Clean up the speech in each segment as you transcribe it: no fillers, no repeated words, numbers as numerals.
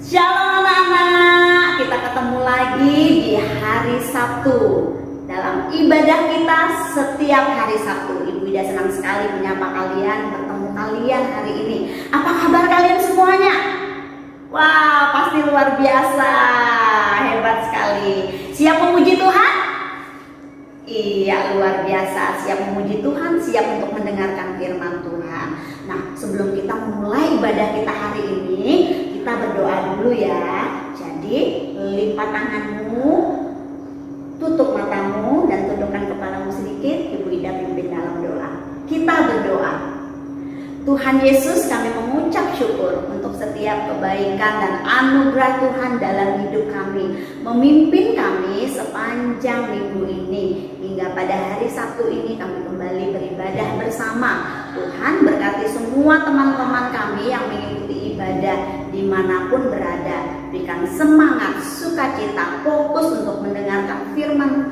Shalom anak-anak, kita ketemu lagi di hari Sabtu dalam ibadah kita setiap hari Sabtu. Ibu Ida senang sekali menyapa kalian, bertemu kalian hari ini. Apa kabar kalian semuanya? Wah, pasti luar biasa, hebat sekali. Siap memuji Tuhan? Iya, luar biasa. Siap memuji Tuhan, siap untuk mendengarkan firman Tuhan. Nah, sebelum kita memulai ibadah kita hari ini, kita berdoa dulu ya. Jadi, lipat tanganmu, tutup matamu, dan tundukkan kepalamu sedikit. Ibu Ida pimpin dalam doa. Kita berdoa. Tuhan Yesus, kami mengucap syukur untuk setiap kebaikan dan anugerah Tuhan dalam hidup kami, memimpin kami sepanjang minggu ini hingga pada hari Sabtu ini kami kembali beribadah bersama. Tuhan berkati semua teman-teman kami yang mengikuti ibadah dimanapun berada. Berikan semangat, sukacita, fokus untuk mendengarkan firman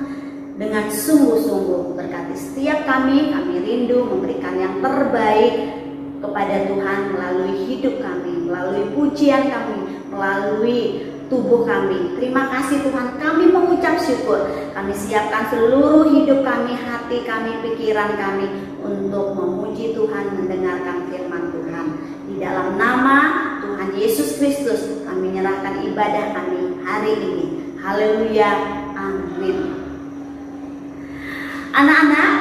dengan sungguh-sungguh. Berkati setiap kami rindu memberikan yang terbaik kepada Tuhan melalui hidup kami, melalui pujian kami, melalui tubuh kami. Terima kasih Tuhan, kami mengucap syukur. Kami siapkan seluruh hidup kami, hati kami, pikiran kami untuk memuji Tuhan, mendengarkan firman Tuhan. Di dalam nama Tuhan Yesus Kristus kami menyerahkan ibadah kami hari ini. Haleluya, amin. Anak-anak,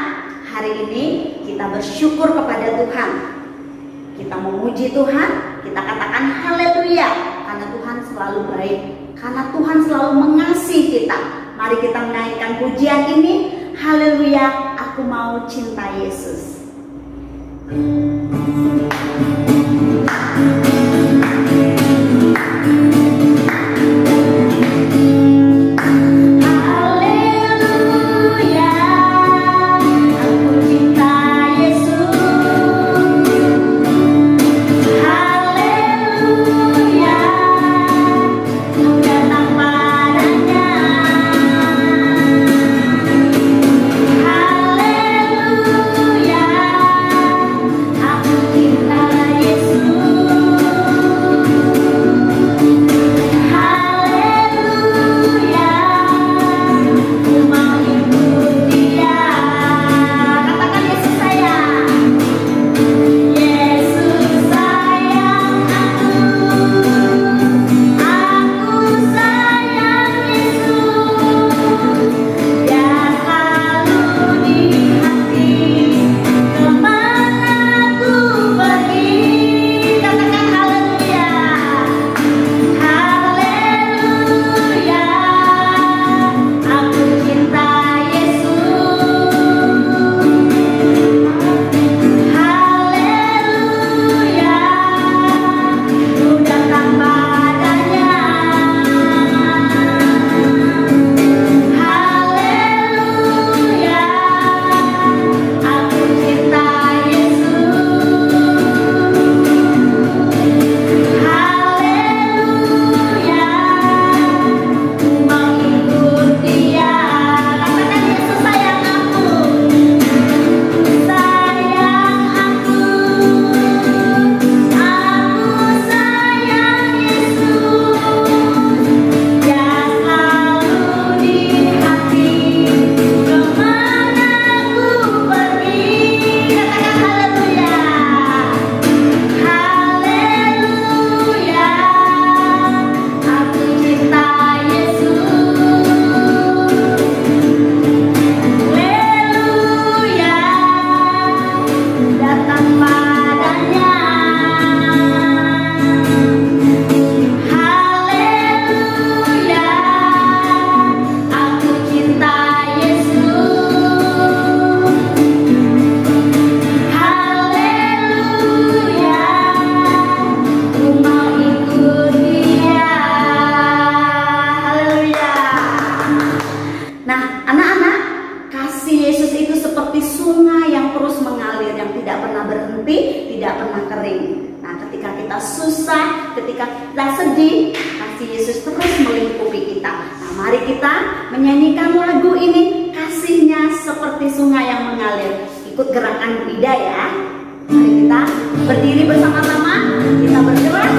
hari ini kita bersyukur kepada Tuhan. Kita memuji Tuhan, kita katakan haleluya, karena Tuhan selalu baik, karena Tuhan selalu mengasihi kita. Mari kita menaikkan pujian ini, haleluya, aku mau cinta Yesus. Ketika kita sedih, kasih Yesus terus melingkupi kita. Nah, mari kita menyanyikan lagu ini, kasihnya seperti sungai yang mengalir. Ikut gerakan Bu Ida ya. Mari kita berdiri bersama-sama, kita bergerak.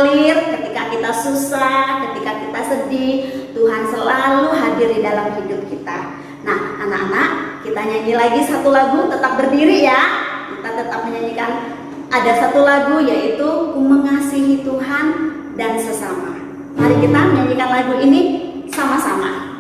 mengalir ketika kita susah, ketika kita sedih. Tuhan selalu hadir di dalam hidup kita. Nah, anak-anak, kita nyanyi lagi satu lagu, tetap berdiri ya. Kita tetap menyanyikan ada satu lagu, yaitu Ku Mengasihi Tuhan dan Sesama. Mari kita menyanyikan lagu ini sama-sama.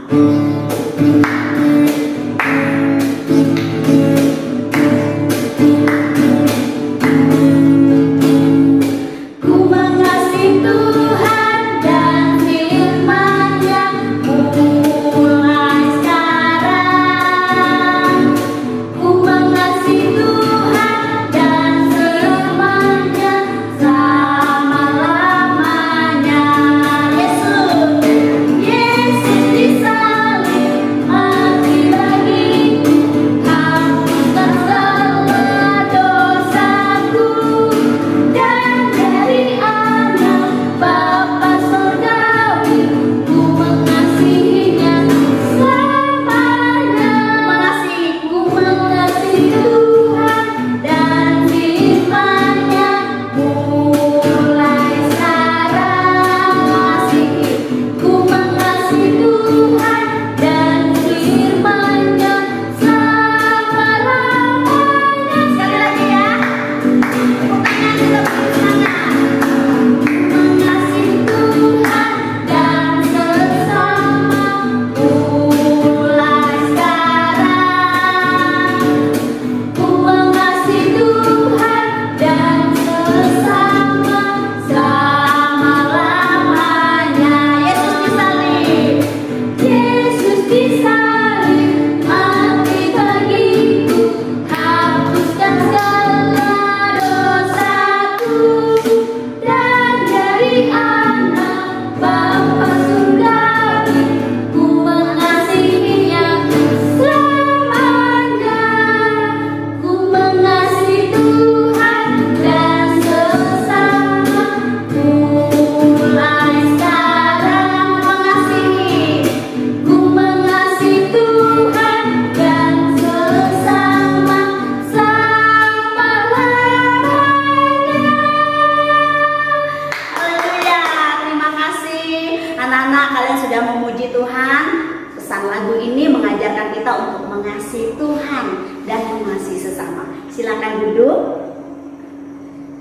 Silakan duduk.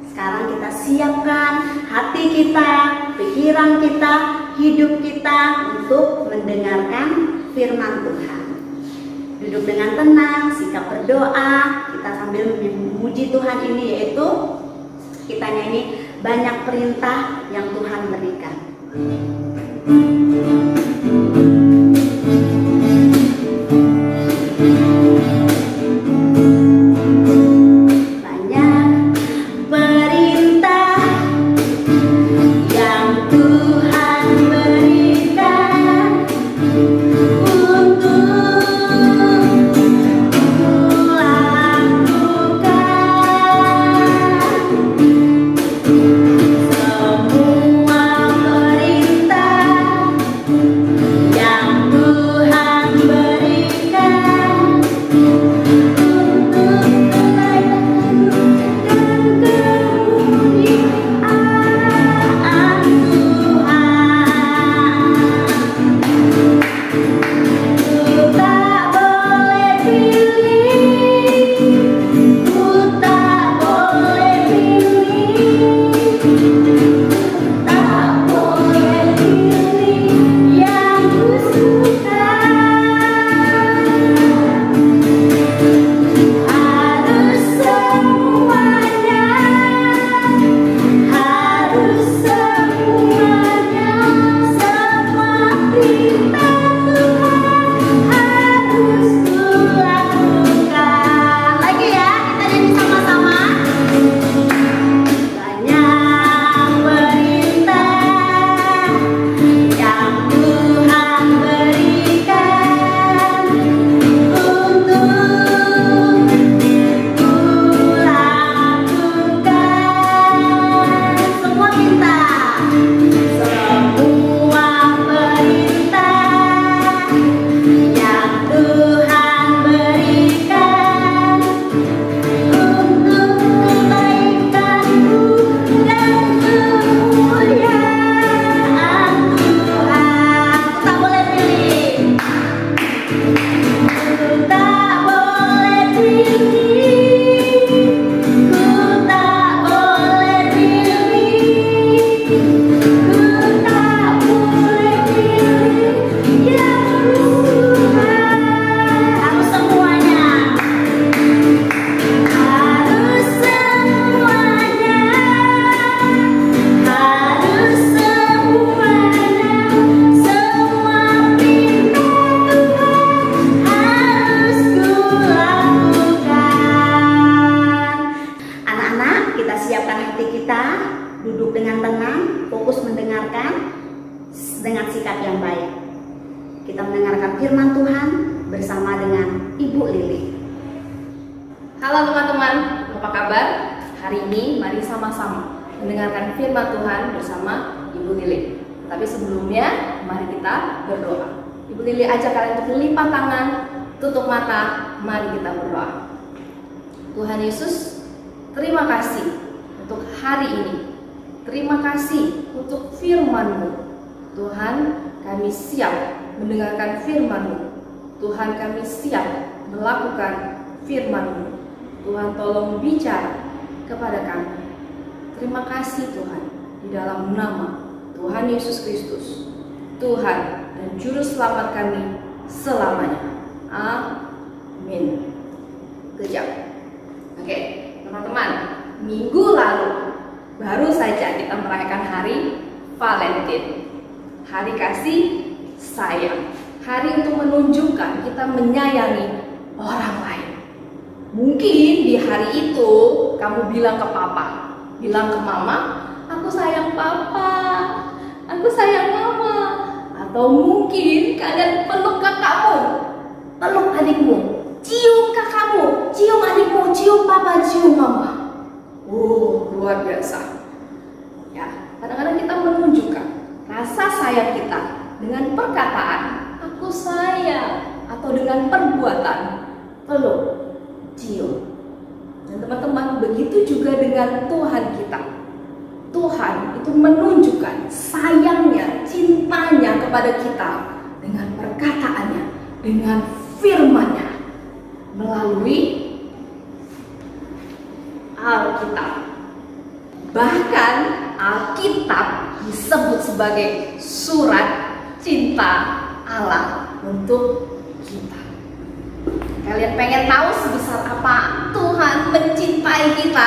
Sekarang kita siapkan hati kita, pikiran kita, hidup kita untuk mendengarkan firman Tuhan. Duduk dengan tenang, sikap berdoa, kita sambil memuji Tuhan ini, yaitu kita nyanyi banyak perintah yang Tuhan berikan. Semua perintah mendengarkan dengan sikap yang baik. Kita mendengarkan firman Tuhan bersama dengan Ibu Lili. Halo teman-teman, apa kabar? Hari ini mari sama-sama mendengarkan firman Tuhan bersama Ibu Lili. Tapi sebelumnya, mari kita berdoa. Ibu Lili ajak kalian untuk lipat tangan, tutup mata, mari kita berdoa. Tuhan Yesus, terima kasih untuk hari ini. Terima kasih untuk firman-Mu. Tuhan, kami siap mendengarkan firman-Mu. Tuhan, kami siap melakukan firman-Mu. Tuhan, tolong bicara kepada kami. Terima kasih Tuhan, di dalam nama Tuhan Yesus Kristus, Tuhan dan Juru Selamat kami selamanya. Amin. Kejap. Oke, teman-teman, minggu lalu baru saja kita merayakan hari Valentine. Hari kasih sayang, hari untuk menunjukkan kita menyayangi orang lain. Mungkin di hari itu kamu bilang ke papa, bilang ke mama, aku sayang papa, aku sayang mama. Atau mungkin kalian peluk kakakmu, peluk adikmu, cium kakakmu, cium adikmu, cium papa, cium mama. Luar biasa. Ya, kadang-kadang kita menunjukkan rasa sayang kita dengan perkataan aku sayang, atau dengan perbuatan peluk, cium. Dan teman-teman, begitu juga dengan Tuhan kita. Tuhan itu menunjukkan sayangnya, cintanya kepada kita dengan perkataannya, dengan firman-Nya melalui Alkitab. Bahkan Alkitab disebut sebagai surat cinta Allah untuk kita. Kalian pengen tahu sebesar apa Tuhan mencintai kita?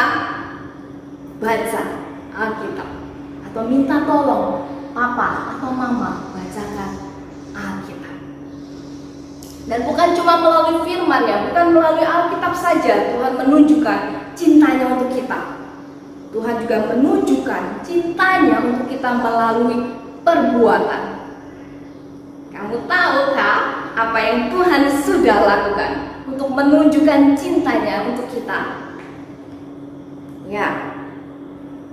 Baca Alkitab, atau minta tolong papa atau mama bacakan Alkitab. Dan bukan cuma melalui firman ya, bukan melalui Alkitab saja Tuhan menunjukkan cintanya untuk kita. Tuhan juga menunjukkan cintanya untuk kita melalui perbuatan. Kamu tahukah apa yang Tuhan sudah lakukan untuk menunjukkan cintanya untuk kita? Ya,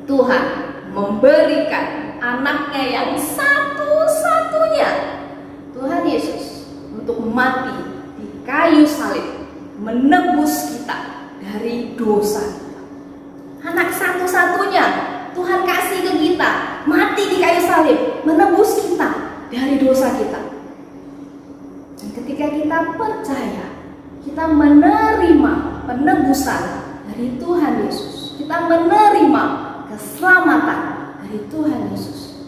Tuhan memberikan anaknya yang satu-satunya, Tuhan Yesus, untuk mati di kayu salib, menebus kita dari dosa kita. Anak satu-satunya Tuhan kasih ke kita, mati di kayu salib, menebus kita dari dosa kita. Dan ketika kita percaya, kita menerima penebusan dari Tuhan Yesus, kita menerima keselamatan dari Tuhan Yesus,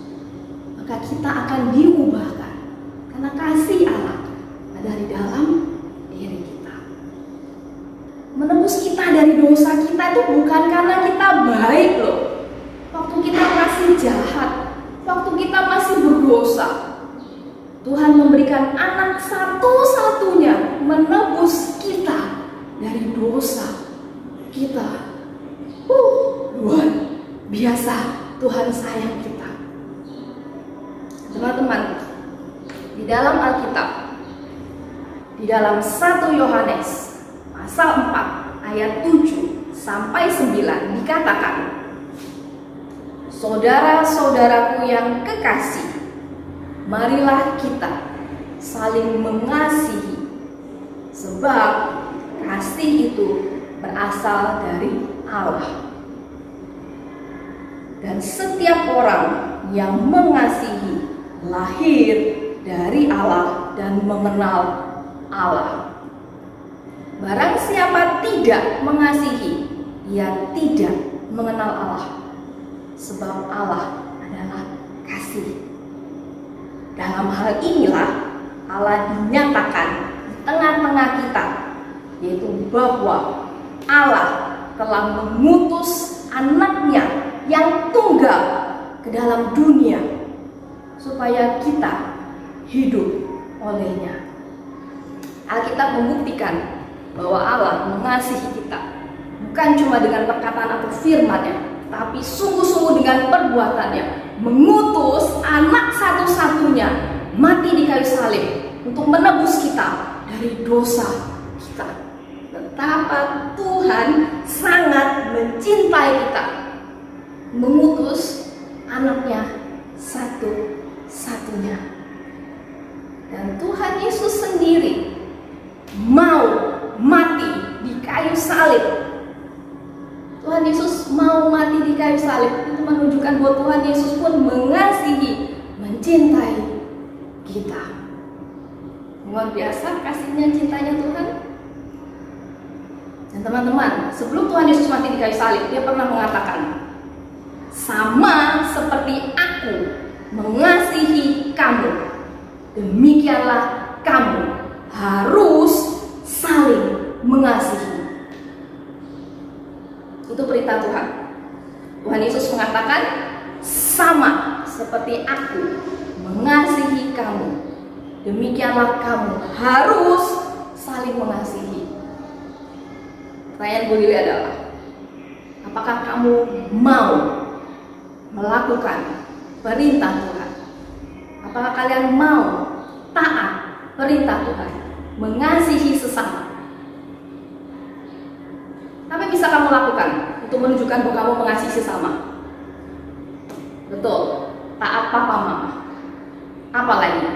maka kita akan diubahkan karena kasih Allah ada di dalam diri kita. Menebus kita dari dosa kita itu bukan karena kita baik loh. Waktu kita masih jahat, waktu kita masih berdosa, Tuhan memberikan anak satu-satunya menebus kita dari dosa kita. Luar biasa Tuhan sayang kita. Teman-teman, di dalam Alkitab, di dalam 1 Yohanes pasal 4 ayat 7 sampai 9 dikatakan, saudara-saudaraku yang kekasih, marilah kita saling mengasihi, sebab kasih itu berasal dari Allah. Dan setiap orang yang mengasihi lahir dari Allah dan mengenal Allah. Barang siapa tidak mengasihi, ia tidak mengenal Allah, sebab Allah adalah kasih. Dalam hal inilah Allah dinyatakan di tengah-tengah kita, yaitu bahwa Allah telah mengutus anaknya yang tunggal ke dalam dunia supaya kita hidup olehnya. Alkitab membuktikan bahwa Allah mengasihi kita bukan cuma dengan perkataan atau firman-Nya, tapi sungguh-sungguh dengan perbuatannya. mengutus anak satu-satunya mati di kayu salib untuk menebus kita dari dosa kita. Betapa Tuhan sangat mencintai kita, mengutus anaknya satu-satunya. Dan Tuhan Yesus sendiri mau mati di kayu salib. Tuhan Yesus mau mati di kayu salib. Itu menunjukkan bahwa Tuhan Yesus pun mengasihi, mencintai kita. Luar biasa kasihnya, cintanya Tuhan. Dan teman-teman, sebelum Tuhan Yesus mati di kayu salib, dia pernah mengatakan, sama seperti aku mengasihi kamu, demikianlah kamu harus saling mengasihi. Itu perintah Tuhan. Tuhan Yesus mengatakan, sama seperti aku mengasihi kamu, demikianlah kamu harus saling mengasihi. Pertanyaan Bu Lili adalah, apakah kamu mau melakukan perintah Tuhan? Apakah kalian mau taat perintah Tuhan, mengasihi sesama? Apa yang bisa kamu lakukan untuk menunjukkan bahwa kamu mengasihi sesama? Betul, taat papa mama. Apa lagi?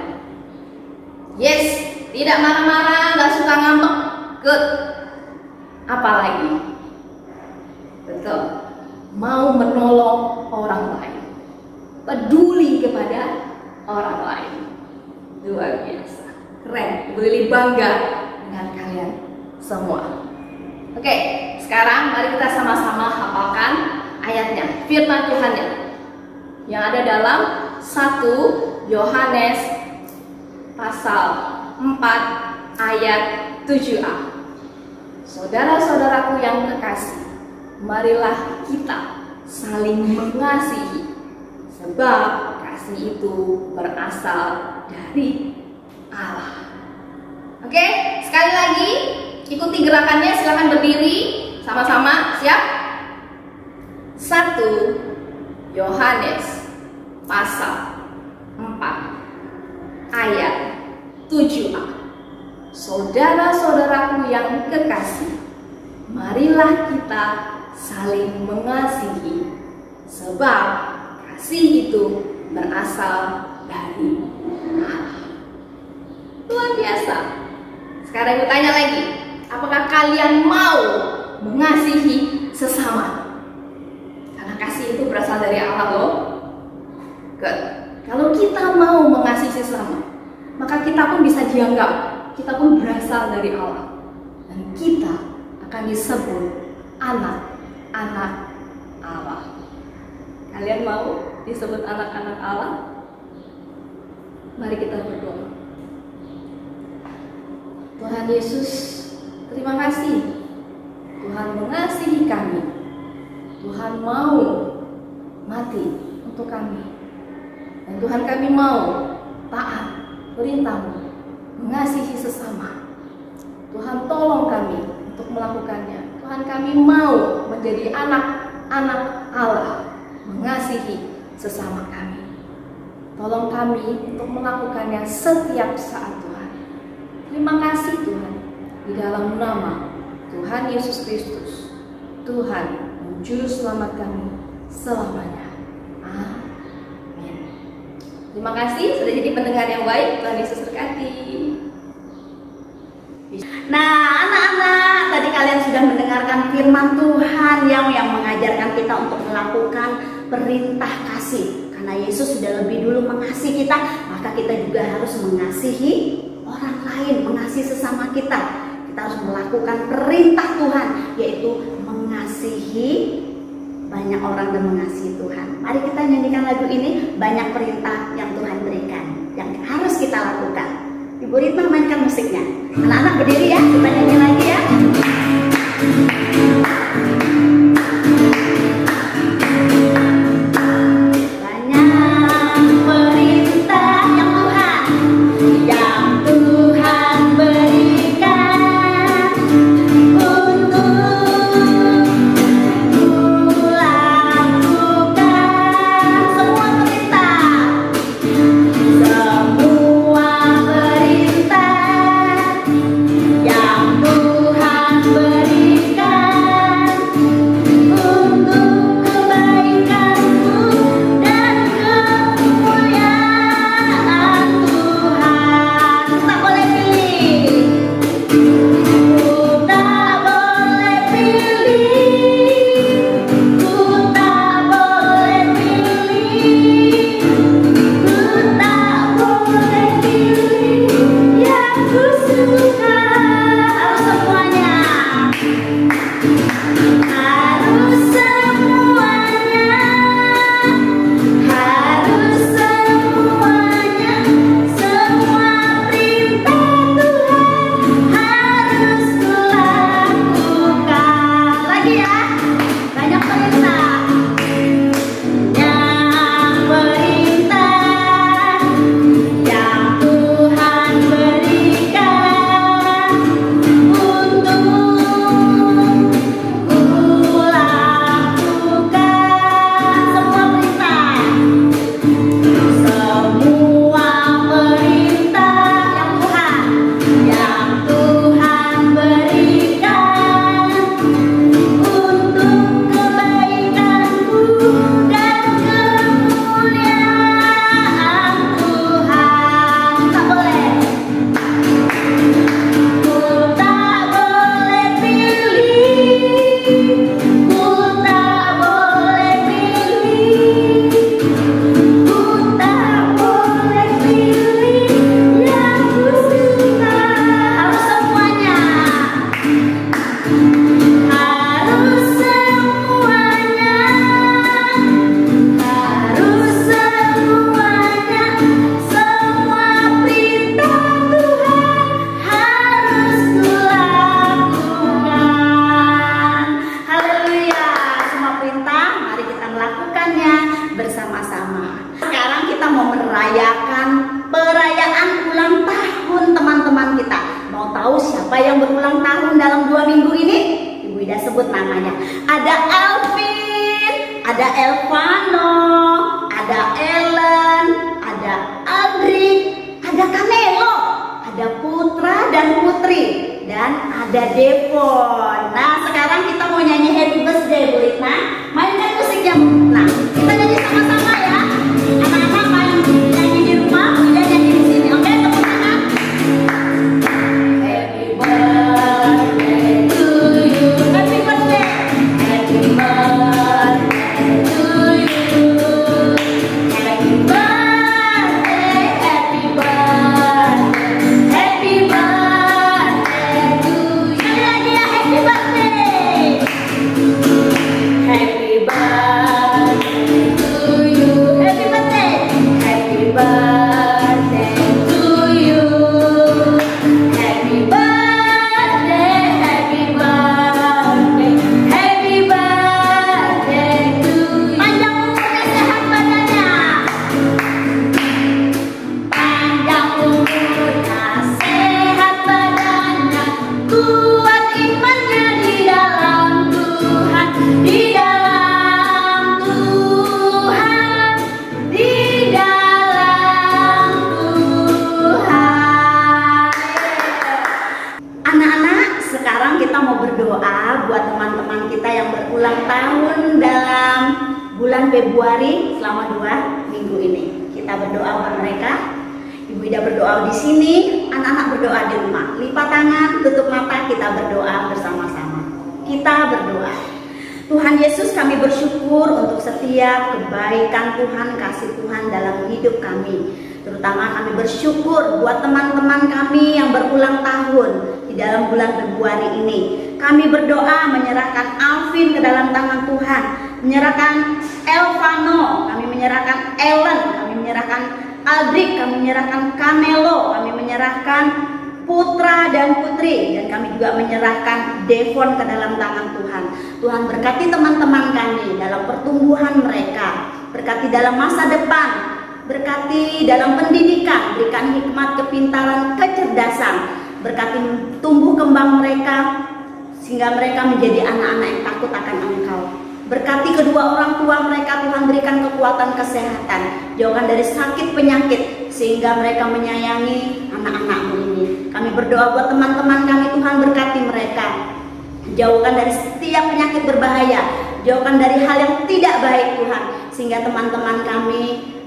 Yes, tidak marah-marah, gak suka ngambek. Good. Apa lagi? Betul, mau menolong orang lain, peduli kepada orang lain. Luar biasa, keren. Bu Lili bangga dengan kalian semua. Oke, sekarang mari kita sama-sama hafalkan ayatnya, firman Tuhannya yang ada dalam 1 Yohanes pasal 4 ayat 7a. Saudara-saudaraku yang terkasih, marilah kita saling mengasihi, sebab kasih itu berasal dari Allah. Oke, sekali lagi ikuti gerakannya, silakan berdiri sama-sama, siap? 1 Yohanes pasal 4 ayat 7a. Saudara-saudaraku yang kekasih, marilah kita saling mengasihi, sebab kasih itu berasal dari Allah. Luar biasa. Sekarang aku tanya lagi, apakah kalian mau mengasihi sesama? Karena kasih itu berasal dari Allah loh. Good. Kalau kita mau mengasihi sesama, maka kita pun bisa dianggap kita pun berasal dari Allah, dan kita akan disebut anak-anak Allah. Kalian mau disebut anak-anak Allah? Mari kita berdoa. Tuhan Yesus, terima kasih. Tuhan mengasihi kami. Tuhan mau mati untuk kami. Dan Tuhan, kami mau taat perintah-Mu, mengasihi sesama. Tuhan, tolong kami untuk melakukannya. Tuhan, kami mau menjadi anak-anak Allah, mengasihi sesama kami. Tolong kami untuk melakukannya setiap saat, Tuhan. Terima kasih Tuhan, di dalam nama Tuhan Yesus Kristus, Tuhan dan Juru Selamat kami selamanya. Amin. Terima kasih sudah jadi pendengar yang baik. Tuhan Yesus berkati. Nah, anak-anak, tadi kalian sudah mendengarkan firman Tuhan yang mengajarkan kita untuk melakukan perintah kasih. Karena Yesus sudah lebih dulu mengasihi kita, maka kita juga harus mengasihi orang lain, mengasihi sesama kita. Kita harus melakukan perintah Tuhan, yaitu mengasihi banyak orang dan mengasihi Tuhan. Mari kita nyanyikan lagu ini, banyak perintah yang Tuhan berikan, yang harus kita lakukan. Ibu Ritma mainkan musiknya. Anak-anak berdiri ya, kita nyanyi lagi ya. Semua merayakan perayaan ulang tahun teman-teman kita. Mau tahu siapa yang berulang tahun dalam 2 minggu ini? Ibu Ida sebut namanya. Ada Alvin, ada Elvano, ada Ellen, ada Aldrik, ada Kanelo, ada Putra dan Putri, dan ada Devon. Nah, sekarang kita mau nyanyi Happy Birthday, Bu Ritna. Mainkan musiknya. Nah, kita nyanyi sama-sama ya. Anak-anak main nyanyi di rumah, udah nyanyi di sini. Oke, tepuk tangan. Happy birthday to you. Happy birthday. Happy birthday to you. Happy birthday, happy birthday, happy birthday to you. Sekali lagi ya, happy birthday. Happy birthday to you. Happy birthday. Happy birthday to you. Happy birthday, happy birthday, happy birthday to you. Panjang umurnya, sehat badannya. Panjang umurnya, sehat badannya, kuat imannya di dalam Tuhan, di dalam Tuhan, di dalam Tuhan. Anak-anak, sekarang kita mau berdoa buat teman-teman kita yang berulang tahun dalam bulan Februari selama 2 minggu ini. Kita berdoa buat mereka. Ibu Ida berdoa di sini, anak-anak berdoa di rumah. Lipat tangan, tutup mata, kita berdoa bersama-sama. Kita berdoa. Tuhan Yesus, kami bersyukur untuk setiap kebaikan Tuhan, kasih Tuhan dalam hidup kami. Terutama kami bersyukur buat teman-teman kami yang berulang tahun di dalam bulan Februari ini. Kami berdoa menyerahkan Alvin ke dalam tangan Tuhan, menyerahkan Elvano, kami menyerahkan Ellen, kami menyerahkan Aldrik, kami menyerahkan Kanelo, kami menyerahkan Putra dan Putri, dan kami juga menyerahkan Devon ke dalam tangan Tuhan. Tuhan berkati teman-teman kami dalam pertumbuhan mereka, berkati dalam masa depan, berkati dalam pendidikan, berikan hikmat, kepintaran, kecerdasan, berkati tumbuh kembang mereka sehingga mereka menjadi anak-anak yang takut akan Engkau. Berkati kedua orang tua mereka, Tuhan berikan kekuatan kesehatan, jauhkan dari sakit penyakit sehingga mereka menyayangi anak-anak-Mu ini. Kami berdoa buat teman-teman kami, Tuhan berkati mereka, jauhkan dari setiap penyakit berbahaya, jauhkan dari hal yang tidak baik Tuhan, sehingga teman-teman kami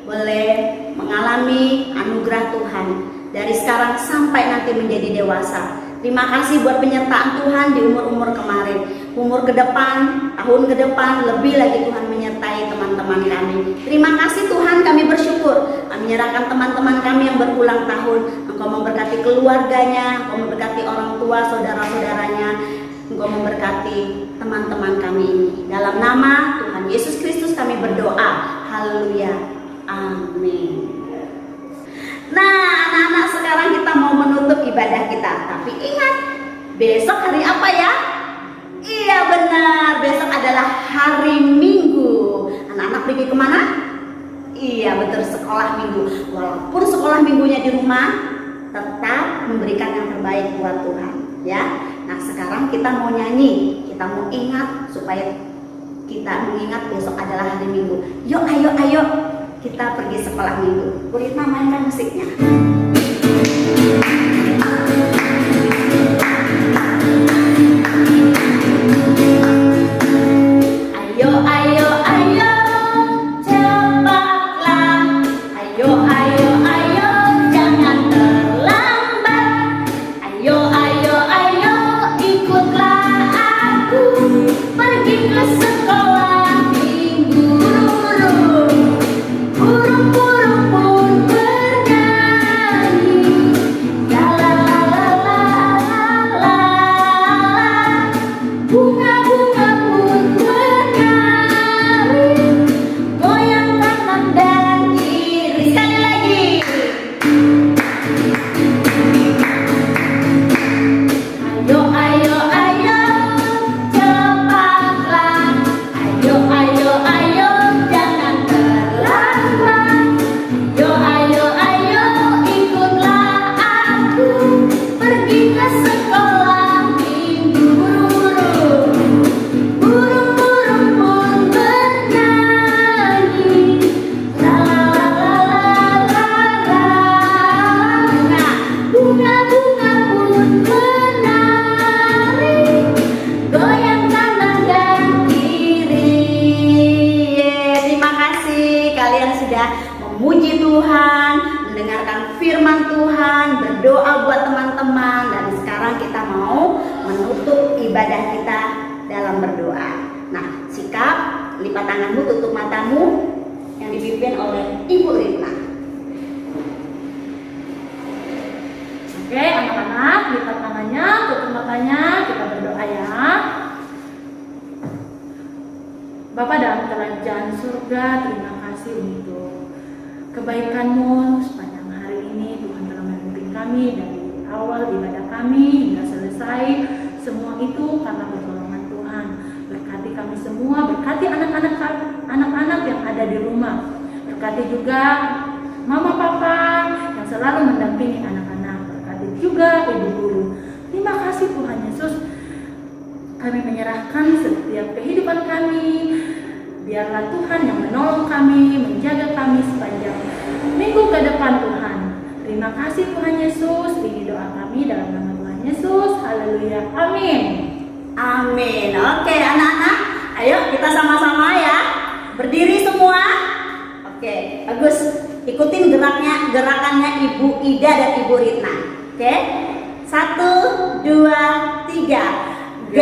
boleh mengalami anugerah Tuhan dari sekarang sampai nanti menjadi dewasa. Terima kasih buat penyertaan Tuhan di umur-umur kemarin, umur ke depan, tahun ke depan, lebih lagi Tuhan menyertai teman-teman kami. Terima kasih Tuhan, kami bersyukur. Kami menyerahkan teman-teman kami yang berulang tahun. Engkau memberkati keluarganya, Engkau memberkati orang tua, saudara-saudaranya, Engkau memberkati teman-teman kami ini. Dalam nama Tuhan Yesus Kristus kami berdoa. Haleluya. Amin. Nah, anak-anak, sekarang kita mau menutup ibadah kita. Tapi ingat, besok hari apa ya? Iya benar, besok adalah hari Minggu. Anak-anak pergi kemana? Iya betul, sekolah minggu. Walaupun sekolah minggunya di rumah, tetap memberikan yang terbaik buat Tuhan, ya. Nah, sekarang kita mau nyanyi, kita mau ingat supaya kita mengingat besok adalah hari Minggu. Yuk, ayo, ayo, kita pergi sekolah minggu. Bu Ritna, mainkan musiknya. Ayo, ayo, ayo, cepatlah. Ayo, ayo, ayo, jangan terlambat. Ayo, ayo, ayo, ikutlah aku pergi ke sekolah minggu. Burung-burung pun bernyanyi dalam memuji Tuhan, mendengarkan firman Tuhan, berdoa buat teman-teman. Dan sekarang kita mau menutup ibadah kita dalam berdoa. Nah, sikap, lipat tanganmu, tutup matamu, yang dipimpin oleh Ibu Rina. Oke, anak-anak, lipat tangannya, tutup matanya, kita berdoa ya. Bapa dalam kerajaan surga, terima kasih untuk kebaikan-Mu sepanjang hari ini. Tuhan telah memimpin kami dari awal ibadah kami hingga selesai. Semua itu karena pertolongan Tuhan. Berkati kami semua, berkati anak-anak yang ada di rumah. Berkati juga mama papa yang selalu mendampingi anak-anak. Berkati juga ibu guru. Terima kasih Tuhan Yesus. Kami menyerahkan setiap kehidupan kami. Biarlah Tuhan yang menolong kami, menjaga kami sepanjang minggu ke depan Tuhan. Terima kasih Tuhan Yesus. Ini doa kami dalam nama Tuhan Yesus. Haleluya. Amin. Amin. Oke anak-anak, ayo kita sama-sama ya. Berdiri semua. Oke, bagus. Ikutin gerakannya Ibu Ida dan Ibu Ritna. Oke, 1, 2, 3.